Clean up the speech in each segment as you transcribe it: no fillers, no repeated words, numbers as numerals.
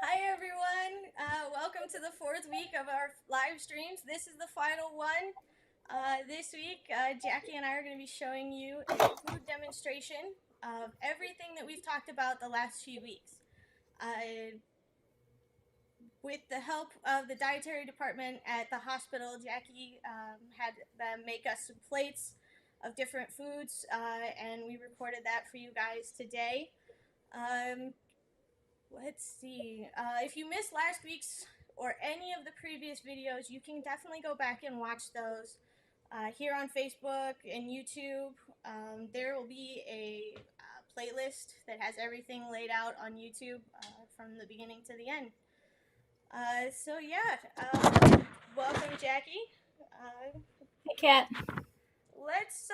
Hi everyone, welcome to the fourth week of our live streams. This is the final one. This week, Jackie and I are going to be showing you a food demonstration of everything that we've talked about the last few weeks. With the help of the dietary department at the hospital, Jackie had them make us some plates of different foods, and we recorded that for you guys today. Um, Let's see. If you missed last week's or any of the previous videos, you can definitely go back and watch those here on Facebook and YouTube. There will be a playlist that has everything laid out on YouTube from the beginning to the end. Welcome, Jackie. Uh, Hey, Kat. let's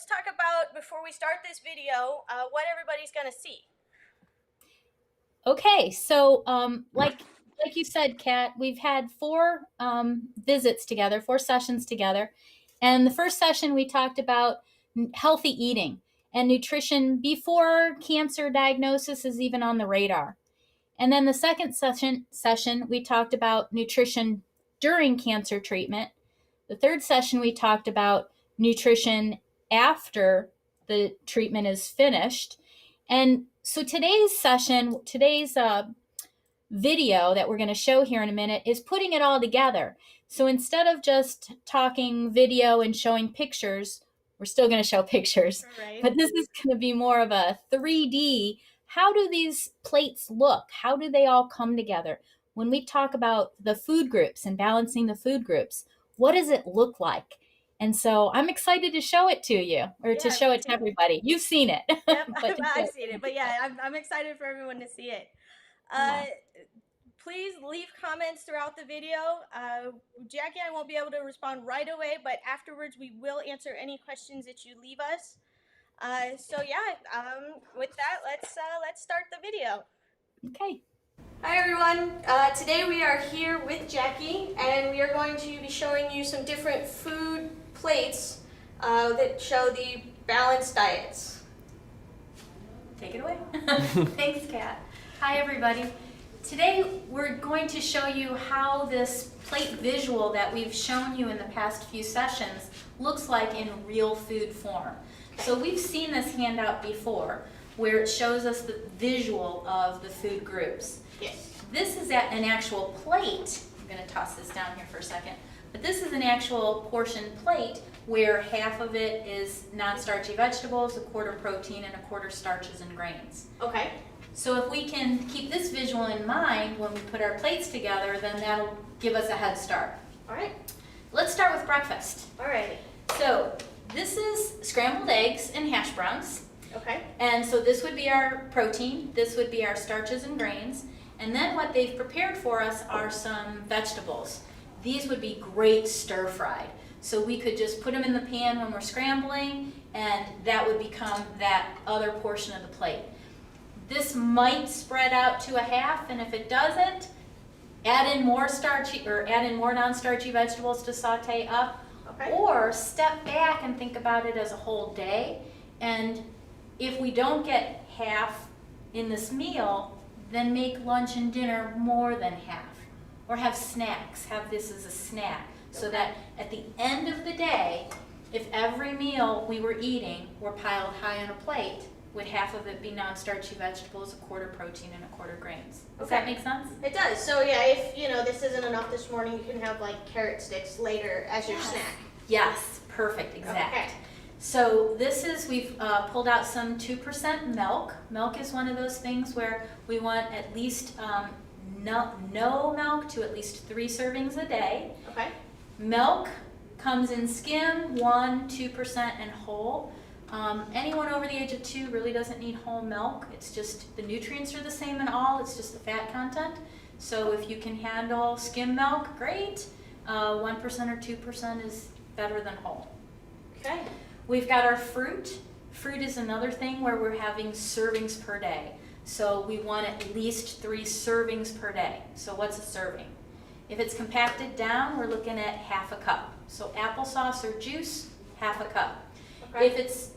talk about before we start this video what everybody's gonna see. Okay, so like you said, Kat, we've had four visits together, four sessions together, and the first session we talked about healthy eating and nutrition before cancer diagnosis is even on the radar. And then the second session we talked about nutrition during cancer treatment. The third session we talked about nutrition after the treatment is finished. And so today's video that we're going to show here in a minute is putting it all together. So instead of just talking video and showing pictures, we're still going to show pictures, Right. but this is going to be more of a 3D. How do these plates look? How do they all come together? When we talk about the food groups and balancing the food groups, what does it look like? And so I'm excited to show it to you, or to show it to everybody. You've seen it. Yep, but I've seen it. But yeah, I'm excited for everyone to see it. Uh, yeah. Please leave comments throughout the video. Jackie and I won't be able to respond right away, but afterwards we will answer any questions that you leave us. With that, let's start the video. Okay. Hi everyone. Today we are here with Jackie, and we are going to be showing you some different food plates that show the balanced diets. Take it away. Thanks, Kat. Hi, everybody. Today we're going to show you how this plate visual that we've shown you in the past few sessions looks like in real food form. So we've seen this handout before where it shows us the visual of the food groups. Yes. This is an actual plate. I'm going to toss this down here for a second. But this is an actual portion plate where half of it is non-starchy vegetables, a quarter protein, and a quarter starches and grains. Okay. So if we can keep this visual in mind when we put our plates together, then that'll give us a head start. All right. Let's start with breakfast. All right. So this is scrambled eggs and hash browns. Okay. And so this would be our protein, this would be our starches and grains, and then what they've prepared for us are some vegetables. These would be great stir-fried. So we could just put them in the pan when we're scrambling, and that would become that other portion of the plate. This might spread out to a half, and if it doesn't, add in more starchy or add in more non-starchy vegetables to saute up. Okay. Or step back and think about it as a whole day. And if we don't get half in this meal, then make lunch and dinner more than half. Or have snacks, have this as a snack. So that at the end of the day, if every meal we were eating were piled high on a plate, would half of it be non-starchy vegetables, a quarter protein, and a quarter grains. Does that make sense? It does. So yeah, if this isn't enough this morning, you can have like carrot sticks later as your snack. Yes, perfect, exact. Okay. So this is, we've pulled out some 2% milk. Milk is one of those things where we want at least no milk to at least 3 servings a day. Okay. Milk comes in skim, 1, 2%, and whole. Anyone over the age of 2 really doesn't need whole milk. It's just the nutrients are the same in all, it's just the fat content. So if you can handle skim milk, great. 1% or 2% is better than whole. Okay. We've got our fruit. Fruit is another thing where we're having servings per day. So we want at least 3 servings per day. So what's a serving? If it's compacted down, we're looking at half a cup. So applesauce or juice, half a cup. Okay. If it's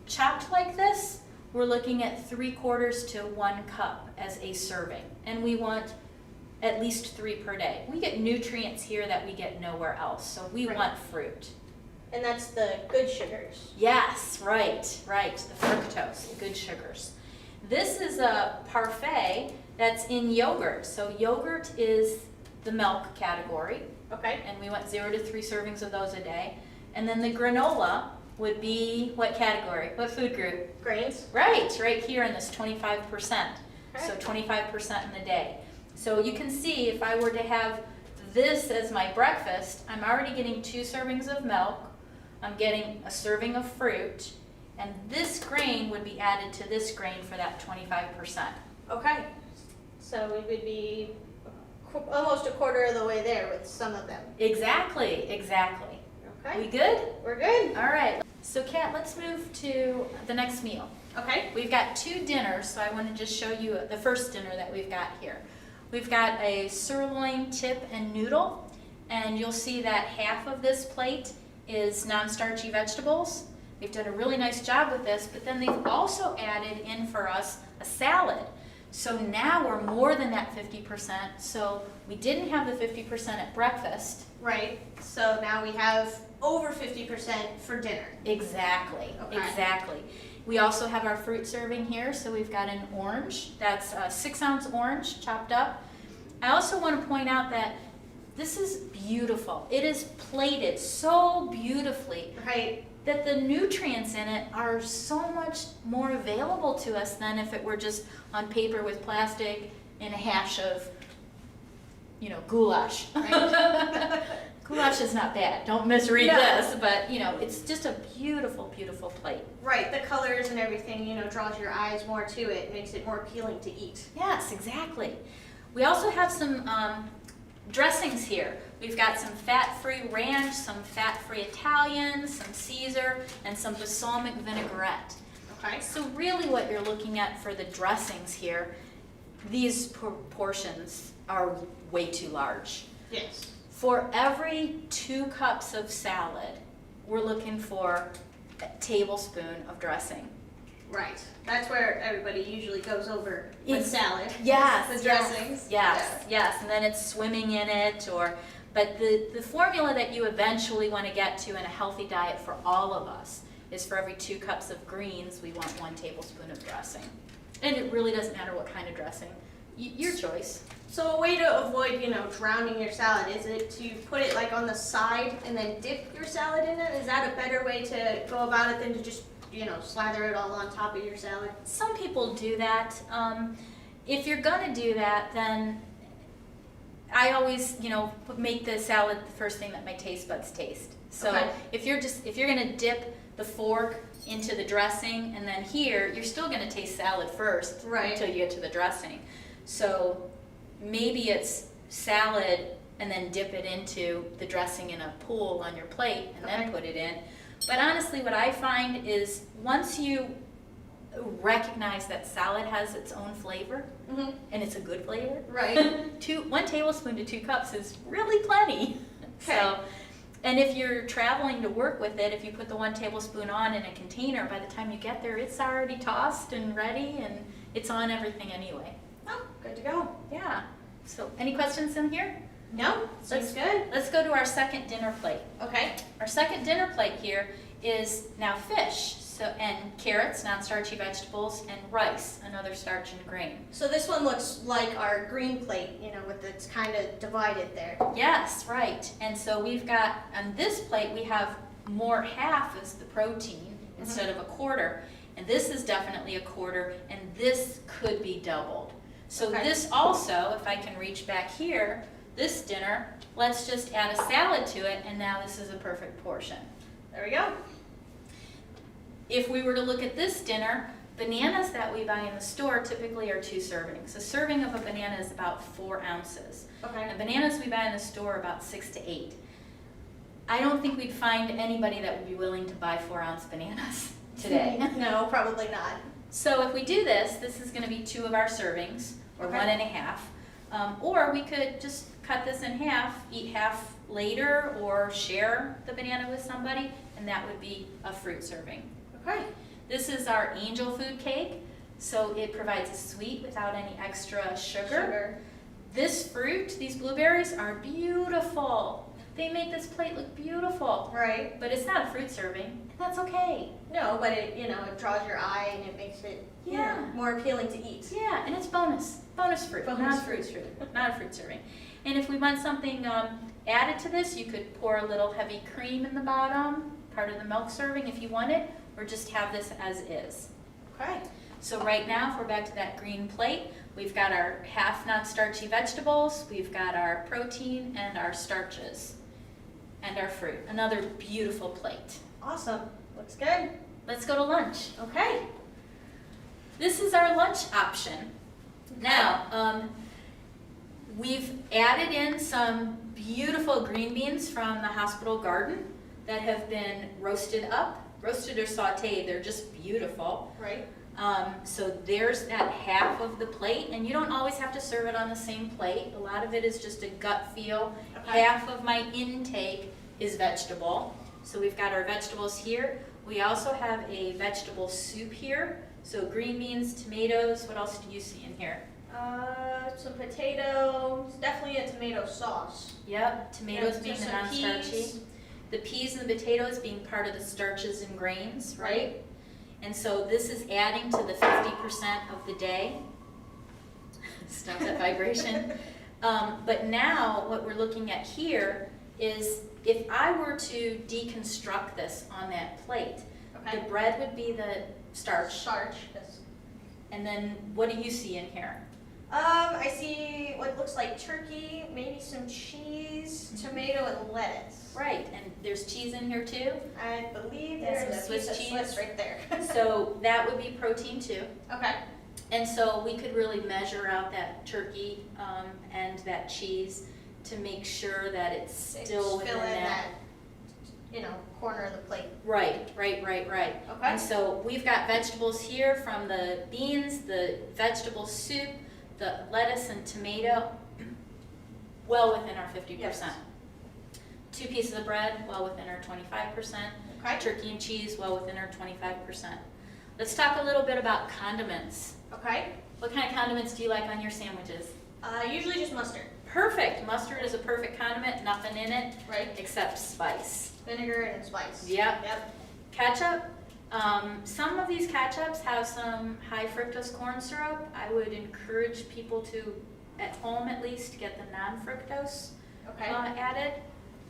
chopped like this, we're looking at 3/4 to 1 cup as a serving. And we want at least 3 per day. We get nutrients here that we get nowhere else. So we Right. want fruit. And that's the good sugars. Yes, right. The fructose, the good sugars. This is a parfait that's in yogurt. So yogurt is the milk category. Okay. And we want 0 to 3 servings of those a day. And then the granola would be what category? What food group? Grains. Right here in this 25%. Okay. So 25% in the day. So you can see if I were to have this as my breakfast, I'm already getting 2 servings of milk. I'm getting a serving of fruit. And this grain would be added to this grain for that 25%. Okay. So we would be almost a quarter of the way there with some of them. Exactly. Okay. We good? We're good. All right. So Kat, let's move to the next meal. Okay. We've got 2 dinners, so I want to just show you the first dinner that we've got here. We've got a sirloin tip and noodle, and you'll see that half of this plate is non-starchy vegetables. They've done a really nice job with this, but then they've also added in for us a salad. So now we're more than that 50%. So we didn't have the 50% at breakfast. Right. So now we have over 50% for dinner. Exactly. We also have our fruit serving here. So we've got an orange. That's a 6-ounce orange chopped up. I also want to point out that this is beautiful. It is plated so beautifully Right. that the nutrients in it are so much more available to us than if it were just on paper with plastic and a hash of, goulash. Right. Goulash is not bad. Don't misread No. this, but it's just a beautiful, beautiful plate. Right. The colors and everything, draws your eyes more to it, makes it more appealing to eat. Yes, exactly. We also have some dressings here. We've got some fat-free ranch, some fat-free Italian, some Caesar, and some balsamic vinaigrette. Okay. So really what you're looking at for the dressings here, these proportions are way too large. Yes. For every 2 cups of salad, we're looking for a tablespoon of dressing. Right. That's where everybody usually goes over with salad. Yes. The dressings. Yes. And then it's swimming in it but the formula that you eventually want to get to in a healthy diet for all of us is for every 2 cups of greens, we want 1 tablespoon of dressing. And it really doesn't matter what kind of dressing. Your choice. So a way to avoid, drowning your salad, is it to put it like on the side and then dip your salad in it? Is that a better way to go about it than to just, slather it all on top of your salad? Some people do that. If you're gonna do that, then I always, make the salad the first thing that my taste buds taste. So Okay. if you're gonna dip the fork into the dressing and then here, you're still gonna taste salad first Right. until you get to the dressing. So maybe it's salad and then dip it into the dressing in a pool on your plate and Okay. then put it in. But honestly, what I find is once you recognize that salad has its own flavor, Mm-hmm. and it's a good flavor, Right. 1 tablespoon to 2 cups is really plenty. Okay. So, and if you're traveling to work with it, if you put the 1 tablespoon on in a container, by the time you get there, it's already tossed and ready, and it's on everything anyway. Oh, good to go. Yeah. So, any questions in here? No, seems good. Let's go to our second dinner plate. Okay. Our second dinner plate here is now fish, and carrots, non-starchy vegetables, and rice, another starch and grain. So this one looks like our green plate, with it's kind of divided there. Yes, right. And so we've got, on this plate, we have more half as the protein instead of a quarter. And this is definitely a quarter, and this could be doubled. So Okay. this also, if I can reach back here, this dinner, let's just add a salad to it, and now this is a perfect portion. There we go. If we were to look at this dinner, bananas that we buy in the store typically are 2 servings. A serving of a banana is about 4 ounces. Okay. And bananas we buy in the store are about 6 to 8. I don't think we'd find anybody that would be willing to buy 4-ounce bananas today. No, probably not. So if we do this, this is going to be 2 of our servings, or Okay. 1.5. Or we could just cut this in half, eat half later, or share the banana with somebody, and that would be a fruit serving. Okay. This is our angel food cake. So it provides a sweet without any extra sugar. This fruit, these blueberries, are beautiful. They make this plate look beautiful. Right. But it's not a fruit serving, and that's okay. No, but it, you know, it draws your eye and it makes it more appealing to eat. Yeah, and it's bonus fruit, not fruit serving. And if we want something added to this, you could pour a little heavy cream in the bottom, part of the milk serving if you wanted, or just have this as is. Okay. So right now, if we're back to that green plate, we've got our half non-starchy vegetables, we've got our protein and our starches, and our fruit. Another beautiful plate. Awesome. Looks good. Let's go to lunch. Okay. This is our lunch option. Now, we've added in some beautiful green beans from the hospital garden that have been roasted or sauteed. They're just beautiful. Right. So there's that half of the plate, and you don't always have to serve it on the same plate. A lot of it is just a gut feel. Okay. Half of my intake is vegetable. So we've got our vegetables here. We also have a vegetable soup here. So green beans, tomatoes, what else do you see in here? Some potatoes, definitely a tomato sauce. Yep, tomatoes Yeah, being just the some non-starchy. peas. The peas and the potatoes being part of the starches and grains, right? Right. And so this is adding to the 50% of the day. Stop that vibration. But now what we're looking at here is if I were to deconstruct this on that plate, Okay. the bread would be the starch. Starch. Yes. And then what do you see in here? I see what looks like turkey, maybe some cheese, tomato, and lettuce. Right, and there's cheese in here too. I believe That's there's a some Swiss piece of cheese. Swiss right there. So that would be protein too. Okay. And so we could really measure out that turkey and that cheese to make sure that it's still within fill in that. you know, corner of the plate. Right. Okay. And so we've got vegetables here from the beans, the vegetable soup, the lettuce and tomato, well within our 50%. Yes. 2 pieces of bread, well within our 25%. Okay. Turkey and cheese, well within our 25%. Let's talk a little bit about condiments. Okay. What kind of condiments do you like on your sandwiches? Usually just mustard. Perfect. Mustard is a perfect condiment, nothing in it Right. except spice. Vinegar and spice. Yep. Yep. Ketchup. Some of these ketchups have some high fructose corn syrup. I would encourage people to, at home at least, get the non-fructose Okay. added.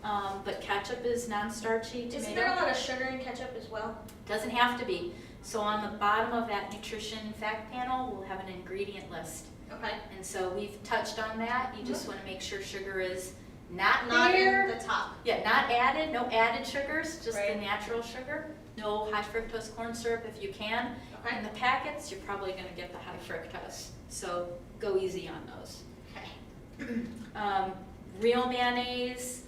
But ketchup is non-starchy. Is Tomato. there a lot of sugar in ketchup as well? Doesn't have to be. So on the bottom of that nutrition fact panel, we'll have an ingredient list. Okay. And so we've touched on that. You just want to make sure sugar is not Not there. in the top. Yeah, not added, no added sugars, just Right. the natural sugar. No high fructose corn syrup if you can. Okay. In the packets, you're probably going to get the high fructose. So go easy on those. Okay. Real mayonnaise,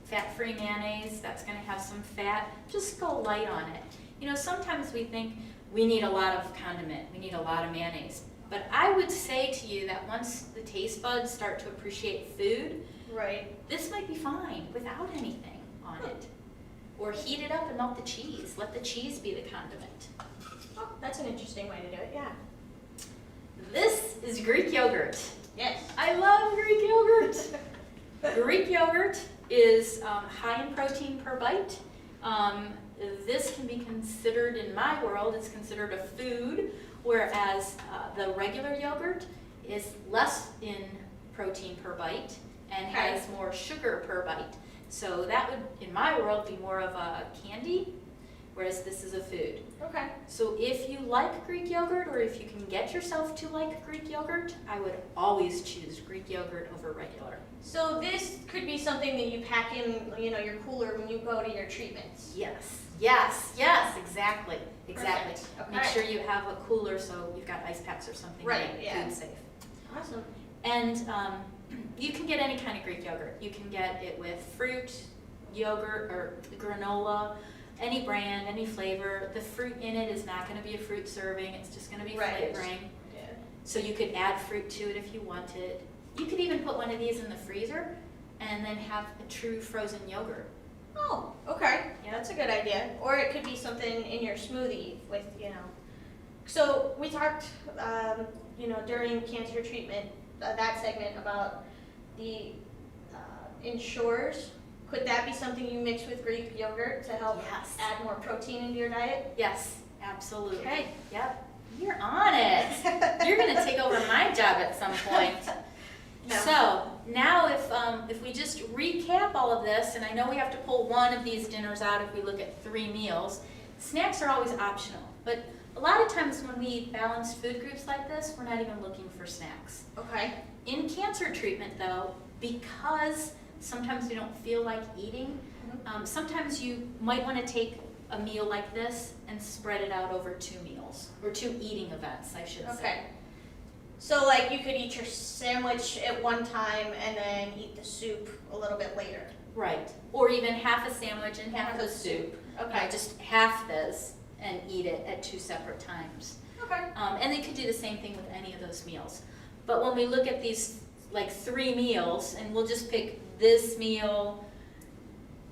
fat-free mayonnaise, that's going to have some fat. Just go light on it. You know, sometimes we think we need a lot of condiment, we need a lot of mayonnaise. But I would say to you that once the taste buds start to appreciate food, Right. this might be fine without anything on it. Or heat it up and melt the cheese. Let the cheese be the condiment. Oh, that's an interesting way to do it. Yeah. This is Greek yogurt. Yes. I love Greek yogurt. Greek yogurt is high in protein per bite. This can be considered, in my world, it's considered a food, whereas the regular yogurt is less in protein per bite and Okay. has more sugar per bite. So that would, in my world, be more of a candy, whereas this is a food. Okay. So if you like Greek yogurt, or if you can get yourself to like Greek yogurt, I would always choose Greek yogurt over regular. So this could be something that you pack in, you know, your cooler when you go to your treatments. Yes, exactly. Perfect. Make Okay. sure you have a cooler so you've got ice packs or something. Right, to make yeah. Food safe. Awesome. And you can get any kind of Greek yogurt. You can get it with fruit, yogurt, or granola, any brand, any flavor. The fruit in it is not going to be a fruit serving. It's just going to be Right. flavoring. Yeah. So you could add fruit to it if you wanted. You could even put one of these in the freezer and then have a true frozen yogurt. Oh, okay. Yeah, that's a good idea. Or it could be something in your smoothie with, you know. So we talked, during cancer treatment, that segment about the Ensures. Could that be something you mix with Greek yogurt to help Yes. add more protein into your diet? Yes, absolutely. Okay. Yep. You're on it. You're going to take over my job at some point. No. So now if we just recap all of this, and I know we have to pull one of these dinners out if we look at 3 meals, snacks are always optional. But a lot of times when we eat balanced food groups like this, we're not even looking for snacks. Okay. In cancer treatment though, because sometimes we don't feel like eating, sometimes you might want to take a meal like this and spread it out over 2 meals, or 2 eating events, I should say. Okay. So like you could eat your sandwich at one time and then eat the soup a little bit later. Right, or even half a sandwich and half a soup. Okay. Just half this and eat it at 2 separate times. Okay. And they could do the same thing with any of those meals. But when we look at these like 3 meals, and we'll just pick this meal,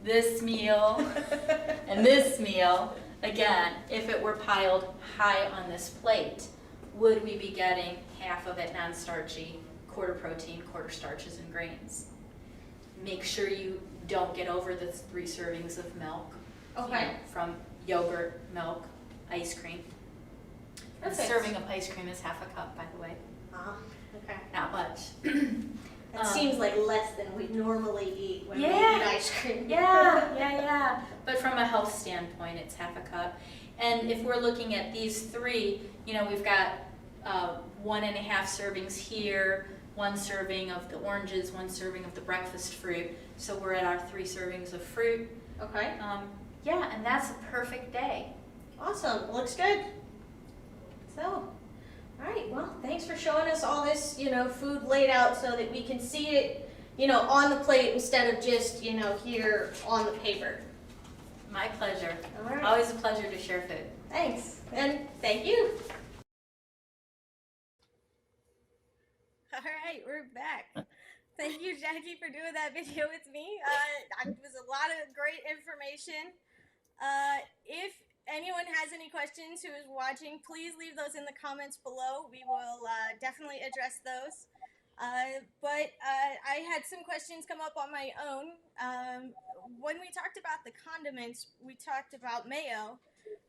and this meal, again, if it were piled high on this plate, would we be getting half of it non-starchy, quarter protein, quarter starches and grains? Make sure you don't get over the 3 servings of milk. Okay. From yogurt, milk, ice cream. A Perfect. serving of ice cream is half a cup, by the way. Okay. Not much. That seems like less than we normally eat when we Yeah. eat ice cream. Yeah. But from a health standpoint, it's half a cup. And if we're looking at these 3, we've got 1.5 servings here, 1 serving of the oranges, 1 serving of the breakfast fruit. So we're at our 3 servings of fruit. Okay. Yeah, and that's a perfect day. Awesome. Looks good. So, all right. Well, thanks for showing us all this, food laid out so that we can see it, on the plate instead of just, here on the paper. My pleasure. All right. Always a pleasure to share food. Thanks. And thank you. All right, we're back. Thank you, Jackie, for doing that video with me. It was a lot of great information. If anyone has any questions who is watching, please leave those in the comments below. We will definitely address those. But I had some questions come up on my own. When we talked about the condiments, we talked about mayo,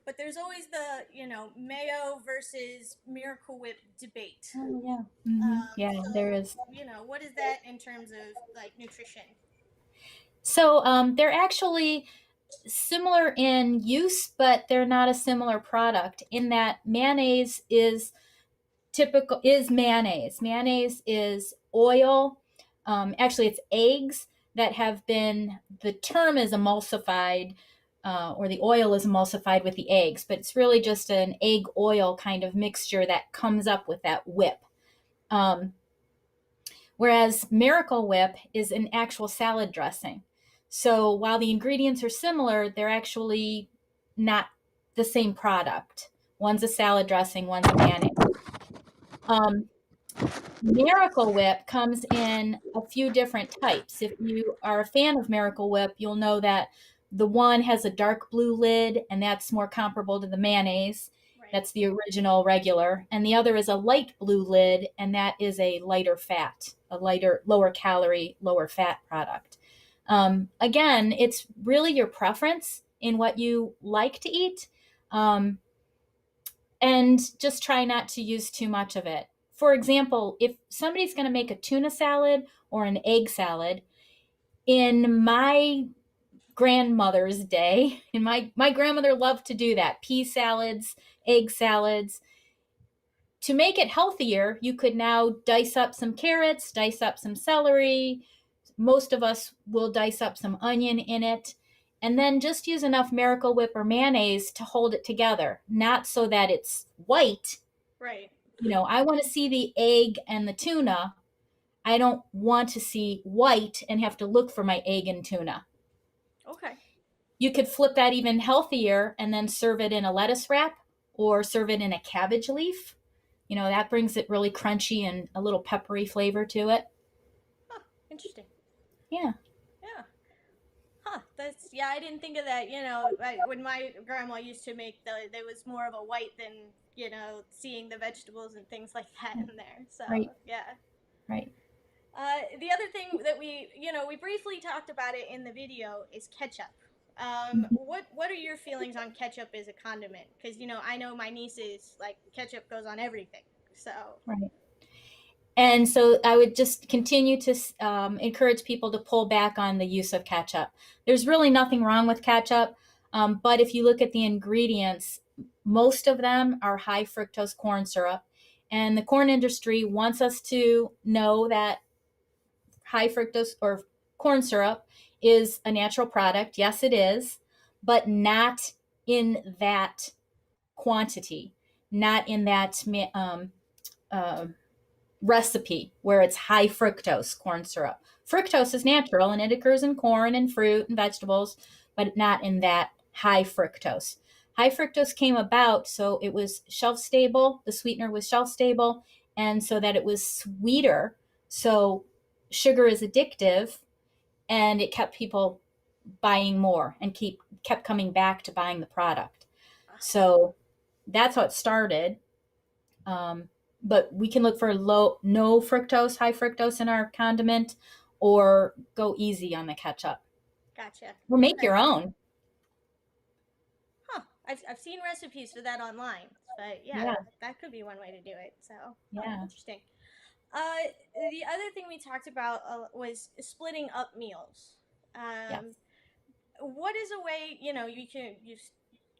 but there's always the, mayo versus Miracle Whip debate. Oh, yeah. Yeah, So, there is. What is that in terms of like nutrition? So they're actually similar in use, but they're not a similar product in that mayonnaise is mayonnaise. Mayonnaise is oil. Actually, it's eggs that have been, the term is emulsified, or the oil is emulsified with the eggs, but it's really just an egg oil kind of mixture that comes up with that whip. Whereas Miracle Whip is an actual salad dressing. So while the ingredients are similar, they're actually not the same product. One's a salad dressing, one's a mayonnaise. Miracle Whip comes in a few different types. If you are a fan of Miracle Whip, you'll know that the one has a dark blue lid, and that's more comparable to the mayonnaise. Right. That's the original regular. And the other is a light blue lid, and that is a lighter fat, lower calorie, lower fat product. Again, it's really your preference in what you like to eat. And just try not to use too much of it. For example, if somebody's going to make a tuna salad or an egg salad, in my grandmother's day, and my grandmother loved to do that, pea salads, egg salads. To make it healthier, you could now dice up some carrots, dice up some celery. Most of us will dice up some onion in it, and then just use enough Miracle Whip or mayonnaise to hold it together, not so that it's white. Right. I want to see the egg and the tuna. I don't want to see white and have to look for my egg and tuna. Okay. You could flip that even healthier and then serve it in a lettuce wrap or serve it in a cabbage leaf. That brings it really crunchy and a little peppery flavor to it. Huh. Interesting. Yeah. Yeah. Huh, that's yeah. I didn't think of that. When my grandma used to make there was more of a white than seeing the vegetables and things like that in there. So Right, yeah. right. The other thing that we briefly talked about it in the video is ketchup. Mhm. What are your feelings on ketchup as a condiment? Because I know my nieces like ketchup goes on everything. So Right. And so I would just continue to encourage people to pull back on the use of ketchup. There's really nothing wrong with ketchup, but if you look at the ingredients, most of them are high fructose corn syrup. And the corn industry wants us to know that high fructose or corn syrup is a natural product. Yes, it is, but not in that quantity, not in that uh, recipe where it's high fructose corn syrup. Fructose is natural and it occurs in corn and fruit and vegetables, but not in that high fructose. High fructose came about so it was shelf stable, the sweetener was shelf stable, and so that it was sweeter. So sugar is addictive, and it kept people buying more and kept coming back to buying the product. So that's how it started. Um, but we can look for no fructose, high fructose in our condiment, or go easy on the ketchup, gotcha. or make Okay. your own. Huh. I've seen recipes for that online, but yeah, Yeah, that could be one way to do it. So, oh, yeah, interesting. The other thing we talked about was splitting up meals. yes, Um, what is a way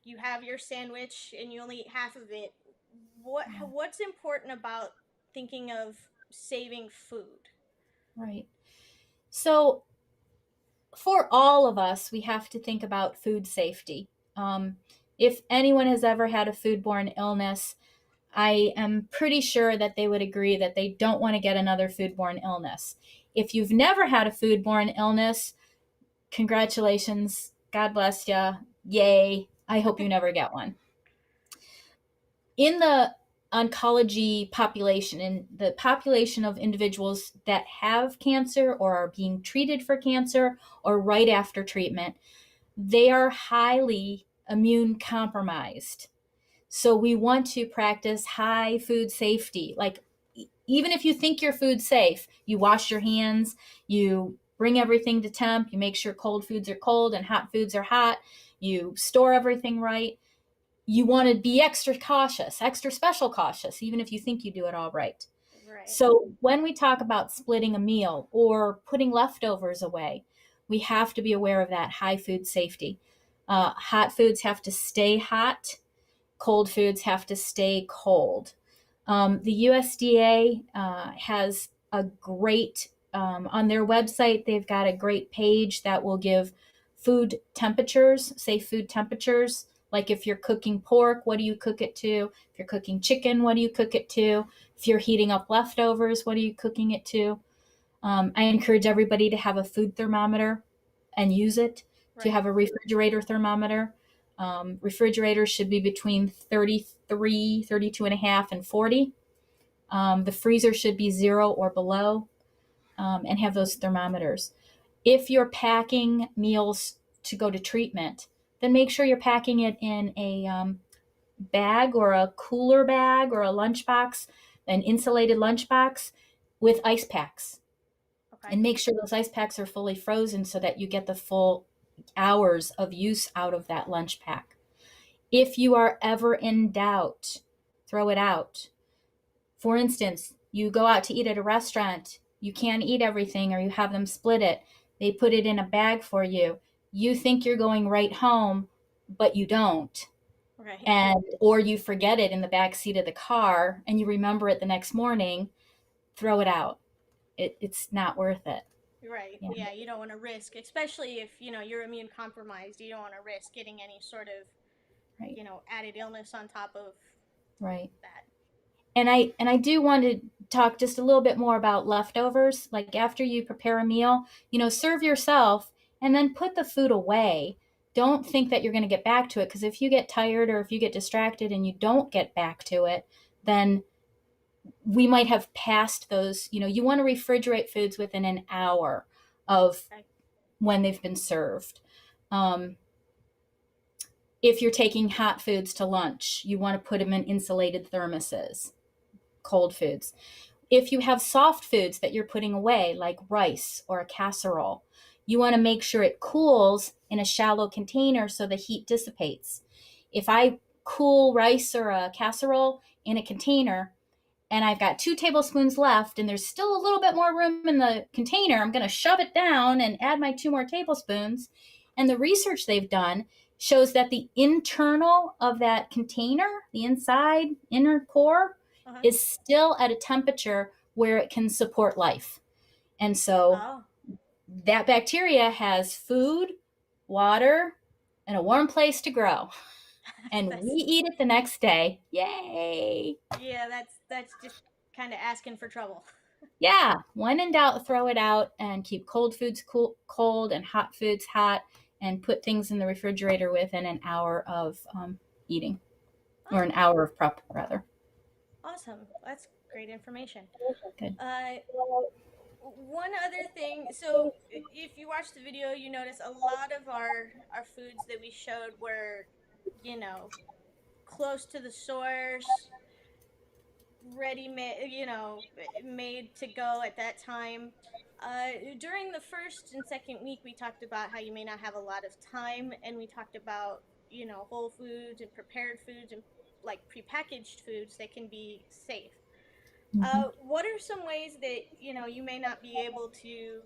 you have your sandwich and you only eat half of it? yeah, What's important about thinking of saving food? right. So for all of us, we have to think about food safety. Um, if anyone has ever had a foodborne illness, I am pretty sure that they would agree that they don't want to get another foodborne illness. If you've never had a foodborne illness, congratulations. God bless you. Yay. I hope you never get one. In the oncology population, in the population of individuals that have cancer or are being treated for cancer or right after treatment, they are highly immune compromised. So we want to practice high food safety. Like, even if you think your food's safe, you wash your hands, you bring everything to temp, you make sure cold foods are cold and hot foods are hot, you store everything right. You want to be extra cautious, extra special cautious, even if you think you do it all right. Right. So when we talk about splitting a meal or putting leftovers away, we have to be aware of that high food safety. Hot foods have to stay hot, cold foods have to stay cold. The USDA has a great, on their website, they've got a great page that will give food temperatures, safe food temperatures. Like if you're cooking pork, what do you cook it to? If you're cooking chicken, what do you cook it to? If you're heating up leftovers, what are you cooking it to? I encourage everybody to have a food thermometer and use it, to Right. have a refrigerator thermometer. Refrigerators should be between 33, 32 and a half, and 40. The freezer should be 0 or below, and have those thermometers. If you're packing meals to go to treatment, then make sure you're packing it in a bag or a cooler bag or a lunchbox, an insulated lunchbox with ice packs. Okay. And make sure those ice packs are fully frozen so that you get the full hours of use out of that lunch pack. If you are ever in doubt, throw it out. For instance, you go out to eat at a restaurant, you can't eat everything or you have them split it. They put it in a bag for you. You think you're going right home, but you don't. Right. And or you forget it in the back seat of the car and you remember it the next morning, throw it out. It's not worth it. Right. Yeah, Yeah, you don't want to risk, especially if you're immune compromised. You don't want to risk getting any sort of right, added illness on top of right. that. And I do want to talk just a little bit more about leftovers. Like after you prepare a meal, serve yourself and then put the food away. Don't think that you're going to get back to it, because if you get tired or if you get distracted and you don't get back to it, then we might have passed those. You want to refrigerate foods within an hour of Okay. when they've been served. Um, if you're taking hot foods to lunch, you want to put them in insulated thermoses, cold foods. If you have soft foods that you're putting away, like rice or a casserole, you want to make sure it cools in a shallow container so the heat dissipates. If I cool rice or a casserole in a container and I've got 2 tablespoons left and there's still a little bit more room in the container, I'm going to shove it down and add my 2 more tablespoons. And the research they've done shows that the internal of that container, the inside inner core, is still at a temperature where it can support life. And so that bacteria has food, water, and a warm place to grow. And we eat it the next day. Yay! Yeah, that's just kind of asking for trouble. Yeah, when in doubt, throw it out and keep cold foods cold and hot foods hot, and put things in the refrigerator within an hour of eating, or an hour of prep, rather. Awesome. That's great information. Good. One other thing, so if you watch the video, you notice a lot of our foods that we showed were, you know, close to the source, ready made, made to go at that time. During the first and second week, we talked about how you may not have a lot of time, and we talked about, whole foods and prepared foods and like prepackaged foods that can be safe. What are some ways that you may not be able to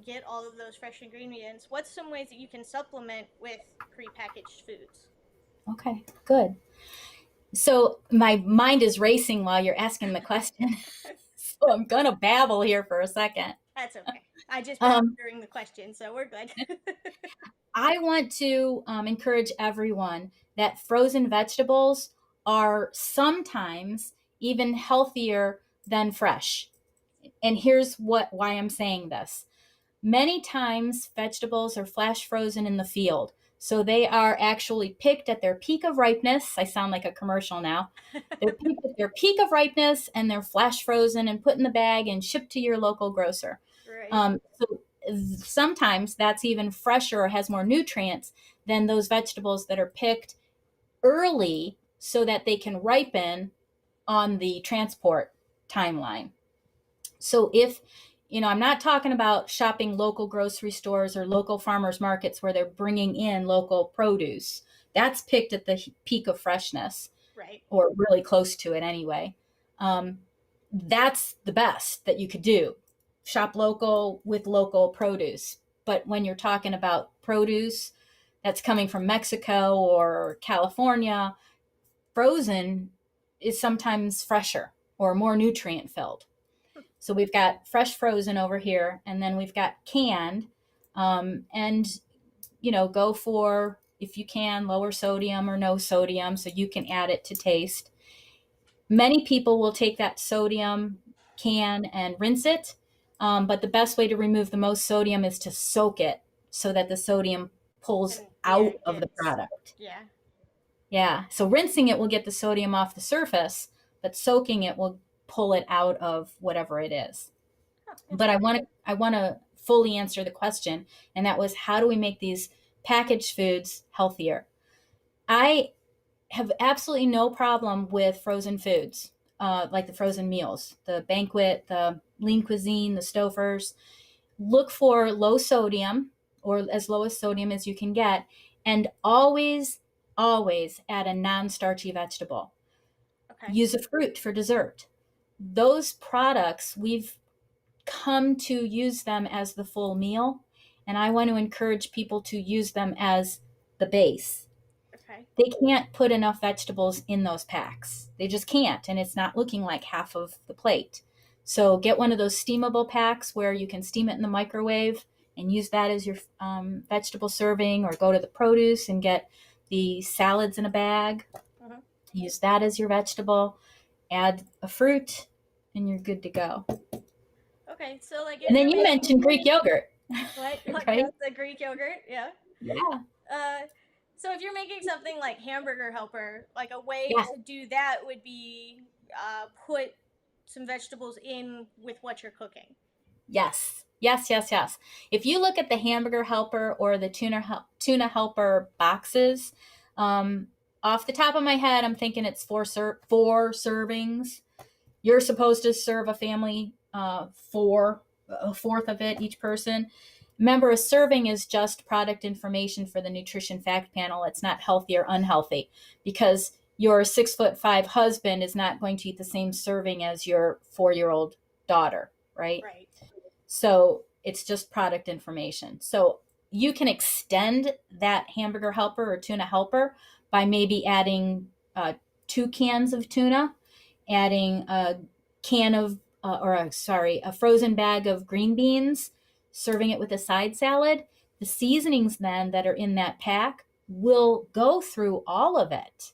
get all of those fresh ingredients? What's some ways that you can supplement with prepackaged foods? Okay, good. So my mind is racing while you're asking the question. So I'm gonna babble here for a second. That's okay. I just babbled during the question, so we're good. I want to encourage everyone that frozen vegetables are sometimes even healthier than fresh. And here's why I'm saying this. Many times vegetables are flash frozen in the field. So they are actually picked at their peak of ripeness. I sound like a commercial now. They're picked at their peak of ripeness and they're flash frozen and put in the bag and shipped to your local grocer. Right. So sometimes that's even fresher or has more nutrients than those vegetables that are picked early so that they can ripen on the transport timeline. So if I'm not talking about shopping local grocery stores or local farmers markets where they're bringing in local produce. That's picked at the peak of freshness, right, or really close to it anyway. That's the best that you could do. Shop local with local produce. But when you're talking about produce that's coming from Mexico or California, frozen is sometimes fresher or more nutrient filled. So we've got fresh frozen over here, and then we've got canned. And, go for, if you can, lower sodium or no sodium so you can add it to taste. Many people will take that sodium can and rinse it. But the best way to remove the most sodium is to soak it so that the sodium pulls out of the product. Yeah. Yeah. So rinsing it will get the sodium off the surface, but soaking it will pull it out of whatever it is. But I want to fully answer the question, and that was, how do we make these packaged foods healthier? I have absolutely no problem with frozen foods, like the frozen meals, the Banquet, the Lean Cuisine, the Stouffer's. Look for low sodium, or as low as sodium as you can get, and always add a non-starchy vegetable. Okay. Use a fruit for dessert. Those products, we've come to use them as the full meal, and I want to encourage people to use them as the base. Okay. They can't put enough vegetables in those packs. They just can't, and it's not looking like half of the plate. So get one of those steamable packs where you can steam it in the microwave and use that as your vegetable serving, or go to the produce and get the salads in a bag. Uh-huh. Use that as your vegetable. Add a fruit, and you're good to go. Okay, so like. And then you mentioned Greek yogurt. What? Right? The Greek yogurt, yeah. Yeah. So if you're making something like Hamburger Helper, like a way to do that would be put some vegetables in with what you're cooking. Yes. Yes, yes, yes. If you look at the Hamburger Helper or the Tuna Helper boxes, um, off the top of my head, I'm thinking it's four servings. You're supposed to serve a family a fourth of it each person. Remember, a serving is just product information for the nutrition fact panel. It's not healthy or unhealthy, because your 6'5" husband is not going to eat the same serving as your 4-year-old daughter, right? Right. So it's just product information. So you can extend that Hamburger Helper or Tuna Helper by maybe adding 2 cans of tuna, adding a can of, a frozen bag of green beans, serving it with a side salad. The seasonings then that are in that pack will go through all of it.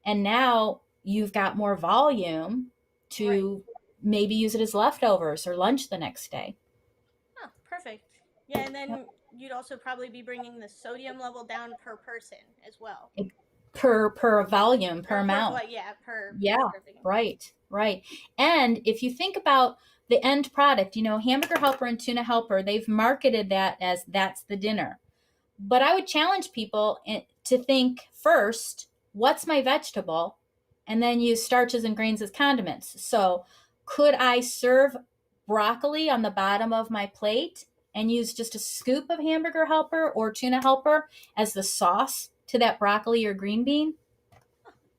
And now you've got more volume Right. to maybe use it as leftovers or lunch the next day. Oh, perfect. Yeah, and then you'd also probably be bringing the sodium level down per person as well. Per volume, per amount. Yeah, per Yeah, serving. right. And if you think about the end product, Hamburger Helper and Tuna Helper, they've marketed that as that's the dinner. But I would challenge people to think first, what's my vegetable? And then use starches and grains as condiments. So could I serve broccoli on the bottom of my plate and use just a scoop of Hamburger Helper or Tuna Helper as the sauce to that broccoli or green bean?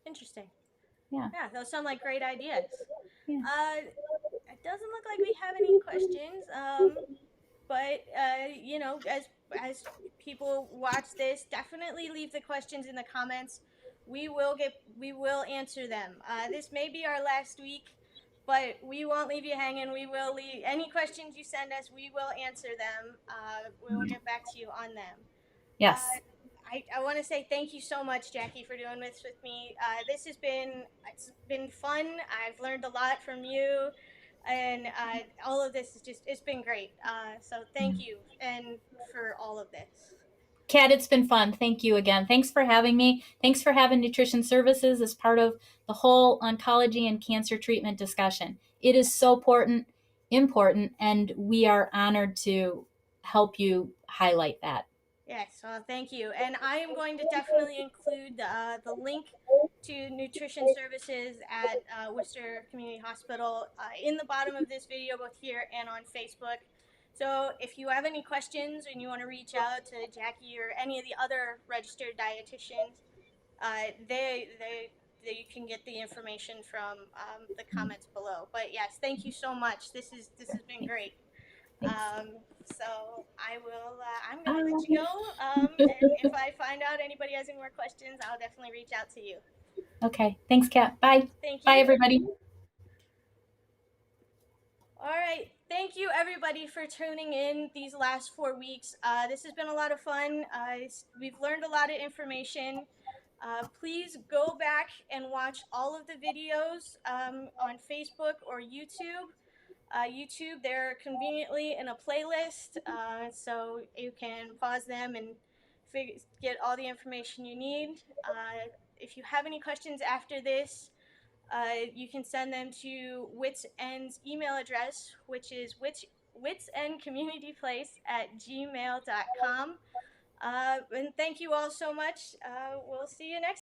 Interesting. Yeah. Yeah, those sound like great ideas. Yeah. It doesn't look like we have any questions. But as people watch this, definitely leave the questions in the comments. We will answer them. This may be our last week, but we won't leave you hanging. We will leave any questions you send us. We will answer them. We will get back to you on them. Yes. Uh, I want to say thank you so much, Jackie, for doing this with me. It's been fun. I've learned a lot from you, and all of this is just it's been great. So thank you and for all of this. Kat, it's been fun. Thank you again. Thanks for having me. Thanks for having nutrition services as part of the whole oncology and cancer treatment discussion. It is so important, and we are honored to help you highlight that. Yes, well, thank you. And I am going to definitely include the link to nutrition services at Worcester Community Hospital in the bottom of this video, both here and on Facebook. So if you have any questions and you want to reach out to Jackie or any of the other registered dietitians, they can get the information from the comments below. But yes, thank you so much. This has been great. Thanks. So I will. I'm I gonna let love you you. go. And if I find out anybody has any more questions, I'll definitely reach out to you. Okay. Thanks, Kat. Bye. Thank Bye, you. everybody. All right. Thank you, everybody, for tuning in these last 4 weeks. This has been a lot of fun. We've learned a lot of information. Please go back and watch all of the videos on Facebook or YouTube. YouTube, they're conveniently in a playlist, so you can pause them and get all the information you need. If you have any questions after this, you can send them to Wits End's email address, which is witsendcommunityplace@gmail.com. And thank you all so much. We'll see you next